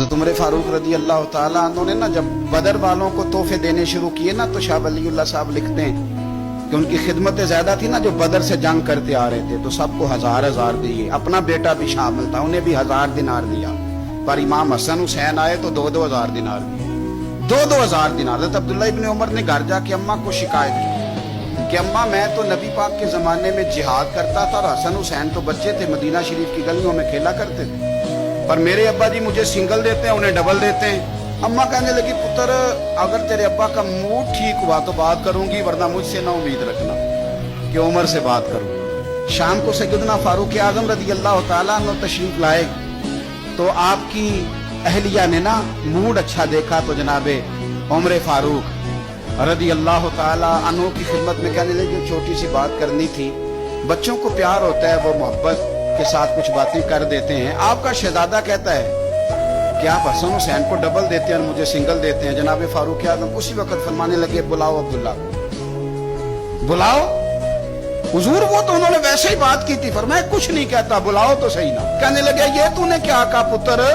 हज़रत उमर फारूक रजी अल्लाह ताला अन्हु ने ना जब बदर वालों को तोहफे देने शुरू किए ना, तो शाह वलीउल्लाह साहब लिखते हैं कि उनकी खिदमतें ज्यादा थी ना, जो बदर से जंग करते आ रहे थे, तो सबको 1000 दिए। अपना बेटा भी शामिल था, उन्हें भी 1000 दिनार दिया। पर इमाम हसन हुसैन आए तो 2-2 हजार दिनार दिए, 2-2 हजार दिनार। हज़रत अब्दुल्लाह इब्न उमर ने घर जाके अम्मा को शिकायत की कि अम्मा, मैं तो नबी पाक के जमाने में जिहाद करता था और हसन हुसैन तो बच्चे थे, मदीना शरीफ की गलियों में खेला करते थे, पर मेरे अब्बा जी मुझे सिंगल देते हैं, उन्हें डबल देते हैं। अम्मा कहने लगी, पुत्र अगर तेरे अब्बा का मूड ठीक हुआ तो बात करूंगी, वरना मुझसे ना उम्मीद रखना कि उमर से बात करूं। शाम को सैयदना फारूक आजम रज़ी अल्लाह तआला अन्हु तशरीफ लाए, तो आपकी अहलिया ने ना मूड अच्छा देखा तो जनाबे उमर फारूक रज़ी अल्लाह तआला अन्हु की खिदमत में कहने लगे, छोटी सी बात करनी थी। बच्चों को प्यार होता है, वो मोहब्बत के साथ कुछ बातें कर देते हैं। आपका शहजादा कहता है कि आप हसन हुसैन को डबल देते हैं और मुझे सिंगल देते हैं। जनाब फारूक आजम उसी वक्त फरमाने लगे, बुलाओ अब्दुल्ला को, बुलाओ। हुजूर वो तो उन्होंने वैसे ही बात की थी, फरमाया कुछ नहीं कहता, बुलाओ तो सही ना। कहने लगे, ये तूने क्या कहा पुत्र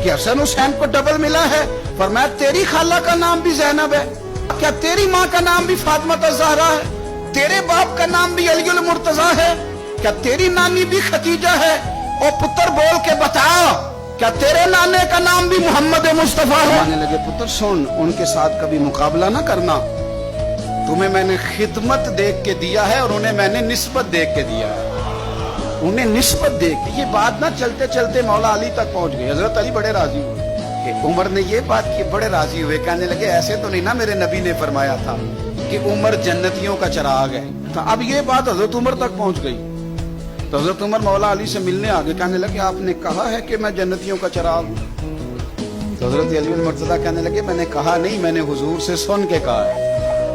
कि हसन हुसैन को डबल मिला है? फरमाया, तेरी खाला का नाम भी ज़ैनब है, क्या तेरी माँ का नाम भी फातिमा ज़हरा है? तेरे बाप का नाम भी अलीउल मुर्तज़ा है? क्या तेरी नानी भी खदीजा है? और पुत्र बोल के बता, क्या तेरे नाने का नाम भी मोहम्मद मुस्तफा है? कहने लगे, पुत्र सुन, उनके साथ कभी मुकाबला ना करना। तुम्हें मैंने खिदमत देख के दिया है और उन्हें मैंने निस्बत देख के दिया है, उन्हें निस्बत देख के। ये बात ना चलते चलते मौला अली तक पहुंच गई। हजरत अली बड़े राजी हुए कि उमर ने ये बात की, बड़े राजी हुए। कहने लगे, ऐसे तो नहीं ना, मेरे नबी ने फरमाया था कि उमर जन्नतियों का चिराग है। तो अब ये बात हजरत उमर तक पहुंच गई। तो हजरत उमर मौला अली से मिलने आ गए। कहने लगे, आपने कहा है कि मैं जन्नतियों का चिराग हूं। तो हजरत अलीउल मुर्तज़ा कहने लगे, मैंने कहा नहीं, मैंने हुजूर से सुन के कहा है।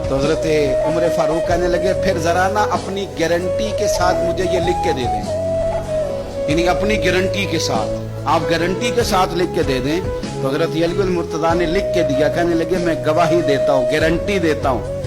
तो हजरत उमर फारूक कहने लगे, फिर जरा ना अपनी गारंटी के साथ मुझे ये लिख के दे दें, यानी अपनी गारंटी के साथ, आप गारंटी के साथ लिख के दे दें। तो हजरत अलीउल मुर्तज़ा ने लिख के दिया। कहने लगे, मैं गवाही देता हूँ, गारंटी देता हूँ